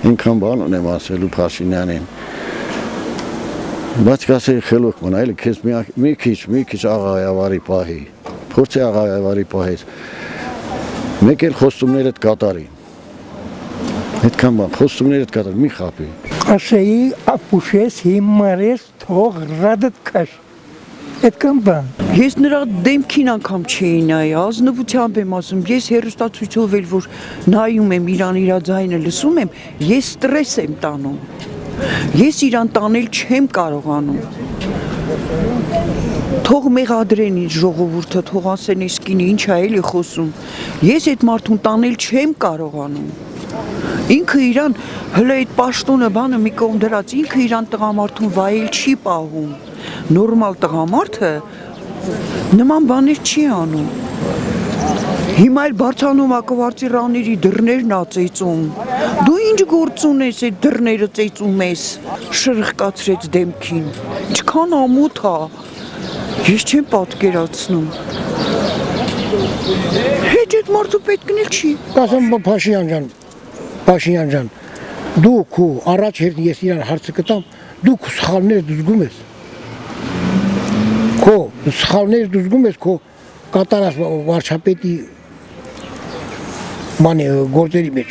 Ինքան բան ունեմ ասելու Փաշինյանին։ Բայց կասեի խելոք մնա, էլի քեզ մի քիչ աղայավարի պահի։ Փորձի աղայավարի պահես։ Մեկ էլ խոստումներդ կատարի։ Այդքան բան, խոստումներդ կատարի, մի խափի։ Ասեի ապուշես հիմարես թող ռադդ քաշ։ Այդքան բան։ Ես նրա դեմքին անգամ չէի նայ, ազնվությամբ եմ ասում, ես հեռուստացույցով էլ որ նայում եմ իրան իր ձայնը լսում եմ, ես ստրես եմ տանում։ Ես իրան տանել չեմ կարողանում։ Թող մեղադրեն իր ժողովուրդը, թող ասեն այս կինը ինչ է էլի խոսում։ Ես այդ մարդուն տանել չեմ կարողանում։ Ինքը իրան հələ այդ պաշտոնը բանը մի կողմ դրած, ինքը իրան տղամարդուն վայել չի պահում։ Նորմալ տղամարդը նման բաներ չի անում։ Հիմա էլ բարձանում ակվարծի ռաների դռներն ա ծեծում։ Դու ինչ գործ ունես այդ դռները ծեծում ես, շրխկացրեց դեմքին։ Ինչքան ամոթ ա։ Ես չեմ պատկերացնում։ Հեչ այդ մարդու պետքն էլ չի։ Ասեմ Փաշինյան ջան, դու քո առաջ հետ ես իրան հարցը կտամ, դու քո սխալները զգում ես։ Քո սխալները զգում ես քո կատարած վարչապետի մանե գործերի մեջ։